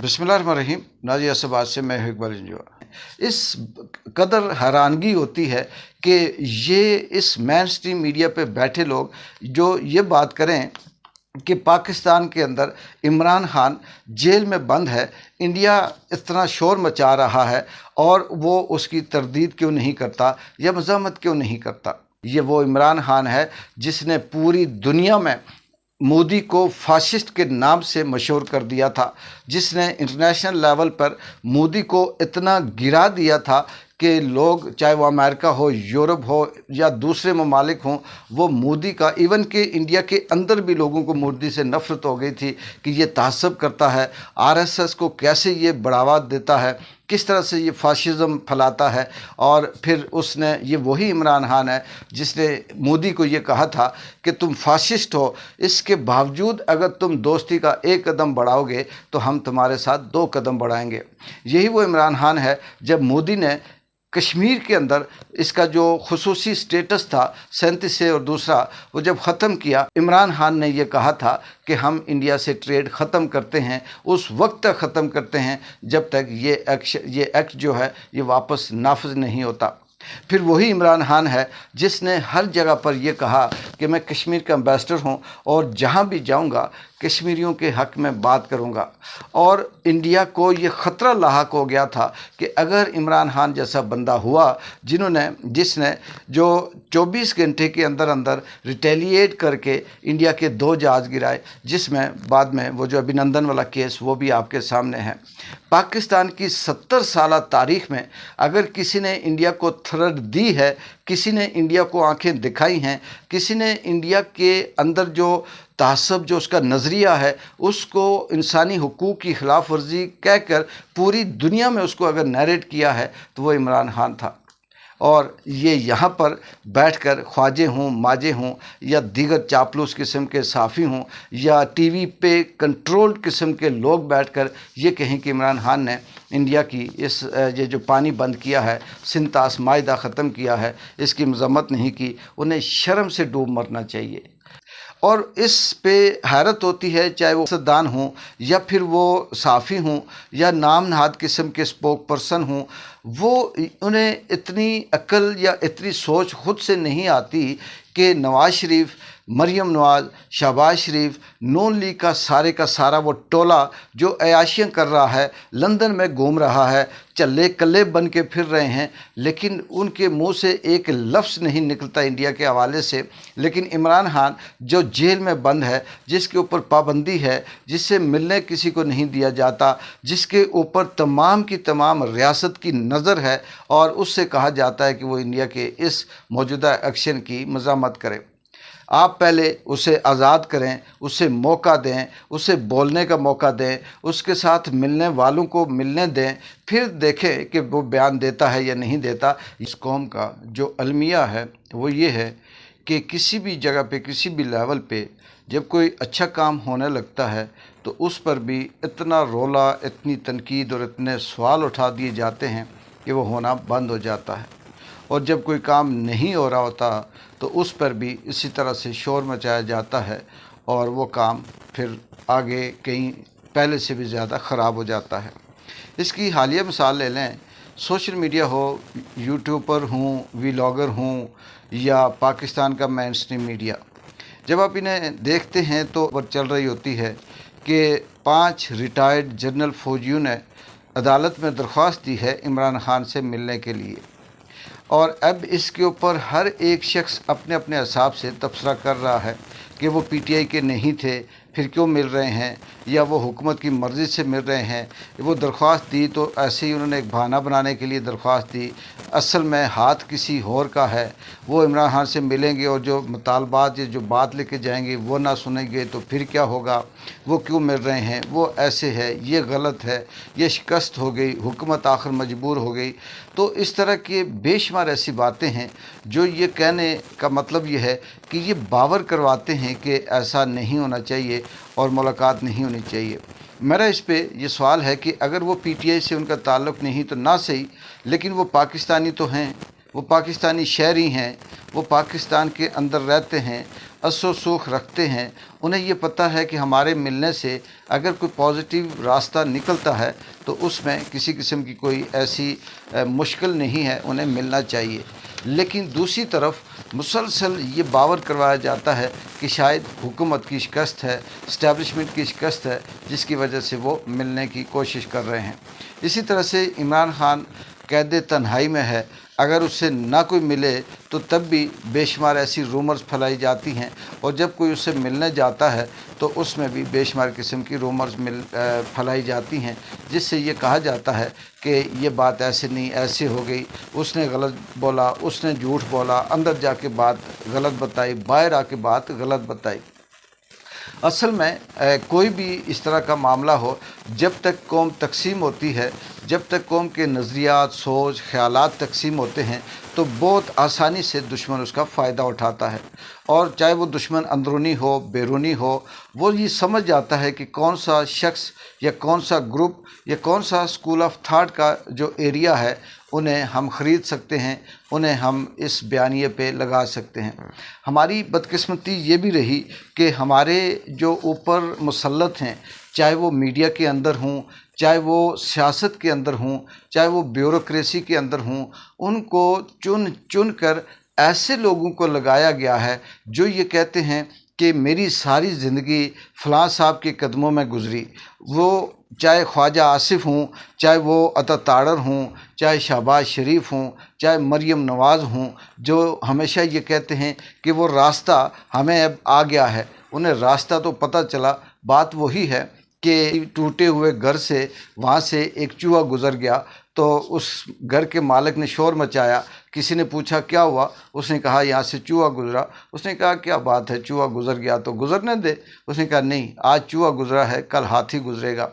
बिस्मिल्लाहिर्रहमानिर्रहीम। नाजी असबाद से मैं इकबाल इंजवा। इस कदर हैरानगी होती है कि ये इस मेन स्ट्रीम मीडिया पे बैठे लोग जो ये बात करें कि पाकिस्तान के अंदर इमरान खान जेल में बंद है, इंडिया इतना शोर मचा रहा है और वो उसकी तरदीद क्यों नहीं करता या मज़म्मत क्यों नहीं करता। ये वो इमरान खान है जिसने पूरी दुनिया में मोदी को फाशिस्ट के नाम से मशहूर कर दिया था, जिसने इंटरनेशनल लेवल पर मोदी को इतना गिरा दिया था कि लोग, चाहे वो अमेरिका हो, यूरोप हो या दूसरे ममालिक हों, वो मोदी का, इवन कि इंडिया के अंदर भी लोगों को मोदी से नफ़रत हो गई थी कि ये तहस्सुब करता है, आरएसएस को कैसे ये बढ़ावा देता है, किस तरह से ये फाशिज़म फैलाता है। और फिर उसने, ये वही इमरान खान है जिसने मोदी को ये कहा था कि तुम फाशिस्ट हो, इसके बावजूद अगर तुम दोस्ती का एक कदम बढ़ाओगे तो हम तुम्हारे साथ 2 कदम बढ़ाएंगे। यही वो इमरान खान है जब मोदी ने कश्मीर के अंदर इसका जो खुसूसी स्टेटस था 37 से, और दूसरा वो जब ख़त्म किया, इमरान खान ने ये कहा था कि हम इंडिया से ट्रेड ख़त्म करते हैं, उस वक्त तक ख़त्म करते हैं जब तक ये एक्ट जो है ये वापस नाफिज नहीं होता। फिर वही इमरान खान है जिसने हर जगह पर यह कहा कि मैं कश्मीर का एम्बेसडर हूँ और जहाँ भी जाऊँगा कश्मीरियों के हक़ में बात करूँगा। और इंडिया को ये ख़तरा लाहक हो गया था कि अगर इमरान खान जैसा बंदा हुआ जिसने जो 24 घंटे के अंदर अंदर रिटेलिएट करके इंडिया के 2 जहाज़ गिराए, जिसमें बाद में वो जो अभिनंदन वाला केस वो भी आपके सामने है। पाकिस्तान की 70 साल तारीख़ में अगर किसी ने इंडिया को थ्रेट दी है, किसी ने इंडिया को आंखें दिखाई हैं, किसी ने इंडिया के अंदर जो तहस्सुब, जो उसका नज़रिया है, उसको इंसानी हुकूक की खिलाफ वर्जी कहकर पूरी दुनिया में उसको अगर नैरेट किया है तो वो इमरान खान था। और ये यहाँ पर बैठकर ख्वाजे हों, माजे हों या दीगर चापलूस किस्म के साफ़ी हों या टीवी पे कंट्रोल्ड किस्म के लोग बैठकर ये कहें कि इमरान खान ने इंडिया की ये जो पानी बंद किया है, सिंतास माहिदा ख़त्म किया है, इसकी मज़म्मत नहीं की, उन्हें शर्म से डूब मरना चाहिए। और इस पे हैरत होती है, चाहे वो सियासतदान हों या फिर वो साफ़ी हों या नाम नहाद किस्म के स्पोक पर्सन हों, वो उन्हें इतनी अक्ल या इतनी सोच खुद से नहीं आती कि नवाज़ शरीफ, मरियम नवाज़, शहबाज शरीफ, नून लीग का सारा वो टोला जो अयाशियाँ कर रहा है, लंदन में घूम रहा है, चल्ले कल्ले बन के फिर रहे हैं, लेकिन उनके मुंह से एक लफ्ज़ नहीं निकलता इंडिया के हवाले से। लेकिन इमरान खान जो जेल में बंद है, जिसके ऊपर पाबंदी है, जिससे मिलने किसी को नहीं दिया जाता, जिसके ऊपर तमाम की तमाम रियासत की नज़र है, और उससे कहा जाता है कि वो इंडिया के इस मौजूदा एक्शन की मज़म्मत करे। आप पहले उसे आज़ाद करें, उसे मौका दें, उसे बोलने का मौका दें, उसके साथ मिलने वालों को मिलने दें, फिर देखें कि वो बयान देता है या नहीं देता। इस कौम का जो अलमिया है वो ये है कि किसी भी जगह पे, किसी भी लेवल पे जब कोई अच्छा काम होने लगता है तो उस पर भी इतना रोला, इतनी तनकीद और इतने सवाल उठा दिए जाते हैं कि वो होना बंद हो जाता है। और जब कोई काम नहीं हो रहा होता तो उस पर भी इसी तरह से शोर मचाया जाता है और वो काम फिर आगे कहीं पहले से भी ज़्यादा ख़राब हो जाता है। इसकी हालिया मिसाल ले लें, सोशल मीडिया हो, यूट्यूबर हूँ, व्लॉगर हूँ या पाकिस्तान का मेन स्ट्रीम मीडिया, जब आप इन्हें देखते हैं तो खबर चल रही होती है कि 5 रिटायर्ड जनरल फौजियों ने अदालत में दरख्वास्त दी है इमरान खान से मिलने के लिए। और अब इसके ऊपर हर एक शख्स अपने अपने हिसाब से तबसरा कर रहा है कि वो पीटीआई के नहीं थे, फिर क्यों मिल रहे हैं, या वो हुकूमत की मर्ज़ी से मिल रहे हैं। वो दरख्वास्त दी तो ऐसे ही उन्होंने एक बहाना बनाने के लिए दरख्वास्त दी, असल में हाथ किसी और का है। वो इमरान खान से मिलेंगे और जो मुतालबात, जो बात लेके जाएंगे वो ना सुनेंगे तो फिर क्या होगा, वो क्यों मिल रहे हैं, वो ऐसे है, ये गलत है, ये शिकस्त हो गई, हुकूमत आखिर मजबूर हो गई। तो इस तरह के बेशुमार ऐसी बातें हैं जो ये कहने का मतलब ये है कि ये बावर करवाते हैं कि ऐसा नहीं होना चाहिए और मुलाकात नहीं होनी चाहिए। मेरा इस पे ये सवाल है कि अगर वो पीटीआई से उनका ताल्लुक़ नहीं तो ना सही, लेकिन वो पाकिस्तानी तो हैं, वो पाकिस्तानी शहरी हैं, वो पाकिस्तान के अंदर रहते हैं असो सूख रखते हैं, उन्हें ये पता है कि हमारे मिलने से अगर कोई पॉजिटिव रास्ता निकलता है तो उसमें किसी किस्म की कोई ऐसी मुश्किल नहीं है, उन्हें मिलना चाहिए। लेकिन दूसरी तरफ मुसलसल ये बावर करवाया जाता है कि शायद हुकूमत की शिकस्त है, इस्टेब्लिशमेंट की शिकस्त है, जिसकी वजह से वो मिलने की कोशिश कर रहे हैं। इसी तरह से इमरान खान कैद तन्हाई में है, अगर उससे ना कोई मिले तो तब भी बेशुमार ऐसी रूमर्स फैलाई जाती हैं, और जब कोई उससे मिलने जाता है तो उसमें भी बेशुमार किस्म की रूमर्स फैलाई जाती हैं, जिससे ये कहा जाता है कि ये बात ऐसे नहीं ऐसे हो गई, उसने गलत बोला, उसने झूठ बोला, अंदर जाके बात गलत बताई, बाहर आके बात गलत बताई। असल में कोई भी इस तरह का मामला हो, जब तक कौम तकसीम होती है, जब तक कौम के नज़रियात, सोच, ख़यालात तकसीम होते हैं, तो बहुत आसानी से दुश्मन उसका फ़ायदा उठाता है। और चाहे वो दुश्मन अंदरूनी हो, बैरूनी हो, वो ये समझ जाता है कि कौन सा शख्स या कौन सा ग्रुप या कौन सा स्कूल ऑफ थाट का जो एरिया है, उन्हें हम ख़रीद सकते हैं, उन्हें हम इस बयानिए पे लगा सकते हैं। हमारी बदकिस्मती ये भी रही कि हमारे जो ऊपर मुसल्लत हैं, चाहे वो मीडिया के अंदर हों, चाहे वो सियासत के अंदर हों, चाहे वो ब्यूरोक्रेसी के अंदर हों, उनको चुन चुन कर ऐसे लोगों को लगाया गया है जो ये कहते हैं कि मेरी सारी ज़िंदगी फ़लाँ साहब के कदमों में गुज़री। वो चाहे ख्वाजा आसिफ हूँ, चाहे वो अता ताड़र हूँ, चाहे शहबाज शरीफ हूँ, चाहे मरियम नवाज़ हूँ, जो हमेशा ये कहते हैं कि वो रास्ता हमें अब आ गया है। उन्हें रास्ता तो पता चला, बात वही है कि टूटे हुए घर से वहाँ से एक चूहा गुज़र गया, तो उस घर के मालिक ने शोर मचाया। किसी ने पूछा क्या हुआ, उसने कहा यहाँ से चूहा गुज़रा। उसने कहा क्या बात है, चूहा गुज़र गया तो गुज़रने दे। उसने कहा नहीं, आज चूहा गुज़रा है, कल हाथी गुज़रेगा।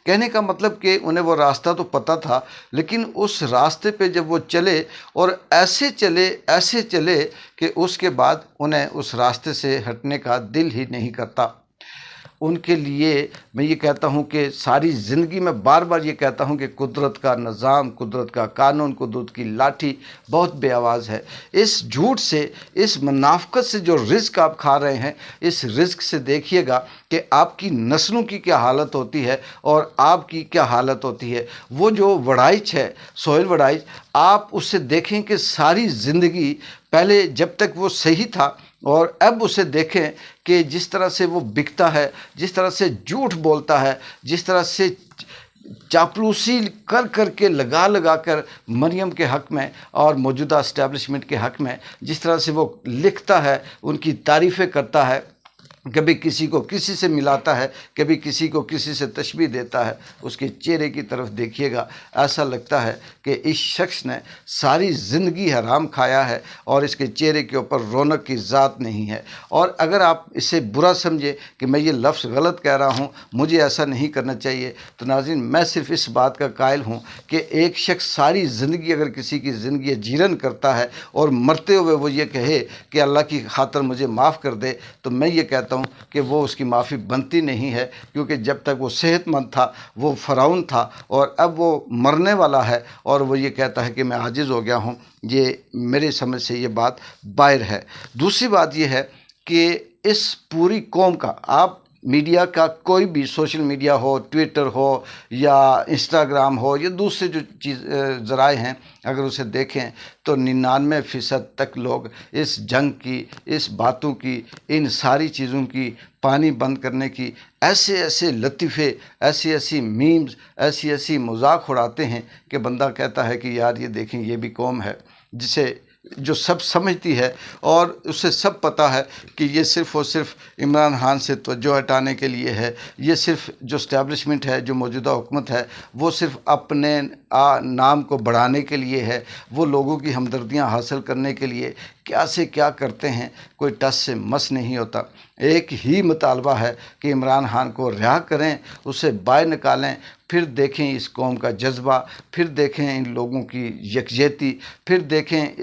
कहने का मतलब कि उन्हें वो रास्ता तो पता था, लेकिन उस रास्ते पे जब वो चले और ऐसे चले कि उसके बाद उन्हें उस रास्ते से हटने का दिल ही नहीं करता। उनके लिए मैं ये कहता हूँ कि सारी ज़िंदगी में बार बार ये कहता हूँ कि कुदरत का निज़ाम, कुदरत का कानून, कुदरत की लाठी बहुत बेआवाज़ है। इस झूठ से, इस मुनाफ़क़त से जो रिज़्क आप खा रहे हैं, इस रिज़्क से देखिएगा कि आपकी नस्लों की क्या हालत होती है और आपकी क्या हालत होती है। वो जो वड़ाइच है, सोहेल वड़ाइच, आप उससे देखें कि सारी ज़िंदगी पहले जब तक वो सही था और अब उसे देखें कि जिस तरह से वो बिकता है, जिस तरह से झूठ बोलता है, जिस तरह से चापलूसी कर के लगा कर मरियम के हक़ में और मौजूदा इस्टेब्लिशमेंट के हक़ में जिस तरह से वो लिखता है, उनकी तारीफ़ें करता है, कभी किसी को किसी से मिलाता है, कभी किसी को किसी से तशबीह देता है। उसके चेहरे की तरफ देखिएगा, ऐसा लगता है कि इस शख्स ने सारी ज़िंदगी हराम खाया है और इसके चेहरे के ऊपर रौनक की ज़ात नहीं है। और अगर आप इसे बुरा समझे कि मैं ये लफ्ज़ गलत कह रहा हूँ, मुझे ऐसा नहीं करना चाहिए, तो नाज़रीन मैं सिर्फ इस बात का कायल हूँ कि एक शख्स सारी ज़िंदगी अगर किसी की ज़िंदगी जीरन करता है और मरते हुए वो ये कहे कि अल्लाह की खातिर मुझे माफ़ कर दे, तो मैं ये कहता हूँ कि वो उसकी माफ़ी बनती नहीं है, क्योंकि जब तक वो सेहतमंद था वो फ़िरौन था और अब वो मरने वाला है और वो ये कहता है कि मैं आजिज़ हो गया हूँ। ये मेरे समझ से ये बात बाहर है। दूसरी बात ये है कि इस पूरी कौम का, आप मीडिया का कोई भी सोशल मीडिया हो, ट्विटर हो या इंस्टाग्राम हो या दूसरे जो ज़राए हैं, अगर उसे देखें तो 99% तक लोग इस जंग की, इस बातों की, इन सारी चीज़ों की पानी बंद करने की ऐसे ऐसे लतीफ़े, ऐसी ऐसी मीम्स, ऐसी ऐसी मजाक उड़ाते हैं कि बंदा कहता है कि यार ये देखें, ये भी कौम है जिसे जो सब समझती है और उसे सब पता है कि ये सिर्फ़ और सिर्फ इमरान खान से तवज्जो हटाने के लिए है। ये सिर्फ जो इस्टेब्लिशमेंट है, जो मौजूदा हुकूमत है, वो सिर्फ अपने नाम को बढ़ाने के लिए है, वो लोगों की हमदर्दियाँ हासिल करने के लिए क्या से क्या करते हैं, कोई टस से मस नहीं होता। एक ही मुतालबा है कि इमरान खान को रिहा करें, उसे बाहर निकालें, फिर देखें इस कौम का जज्बा, फिर देखें इन लोगों की यकजहती, फिर देखें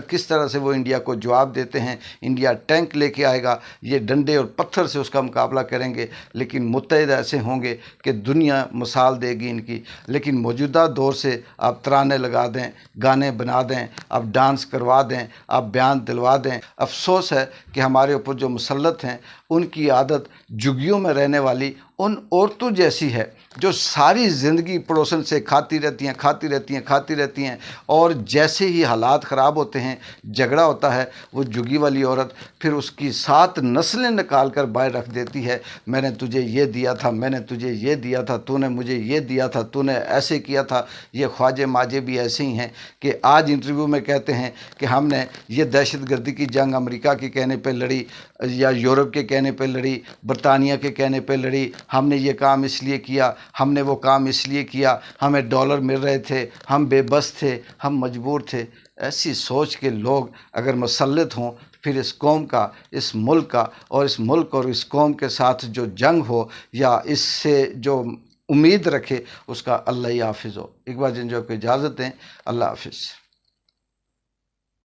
किस तरह से वो इंडिया को जवाब देते हैं। इंडिया टैंक लेके आएगा, ये डंडे और पत्थर से उसका मुकाबला करेंगे, लेकिन मुत्तहिद ऐसे होंगे कि दुनिया मिसाल देगी इनकी। लेकिन मौजूदा दौर से आप तराने लगा दें, गाने बना दें, आप डांस करवा दें, आप بیان دلوا دیں۔ افسوس ہے کہ ہمارے اوپر جو مسلط ہیں ان کی عادت جھگیوں میں رہنے والی ان عورتوں جیسی ہے جو ساری زندگی پڑوسن سے کھاتی رہتی ہیں اور جیسے ہی حالات خراب ہوتے ہیں، جھگڑا ہوتا ہے، وہ جھگی والی عورت پھر اس کی 7 نسلیں نکال کر باہر رکھ دیتی ہے۔ میں نے تجھے یہ دیا تھا، میں نے تجھے یہ دیا تھا، تو نے مجھے یہ دیا تھا، تو نے ایسے کیا تھا۔ یہ خواجے ماجے بھی ایسے ہی ہیں کہ آج انٹرویو میں کہتے ہیں کہ ہم نے یہ دہشت گردی کی جنگ امریکہ کے کہنے پہ لڑی یا یورپ کے کہنے پہ لڑی، برطانیہ کے کہنے پہ لڑی، ہم نے یہ کام اس لیے کیا، ہم نے وہ کام اس لیے کیا، ہمیں ڈالر مل رہے تھے، ہم بے بس تھے، ہم مجبور تھے۔ ایسی سوچ کے لوگ اگر مسلط ہوں، پھر اس قوم کا، اس ملک کا اور اس ملک اور اس قوم کے ساتھ جو جنگ ہو یا اس سے جو امید رکھے، اس کا اللہ ہی حافظ ہو۔ اقبال جنجو کو اجازت دیں، اللہ حافظ۔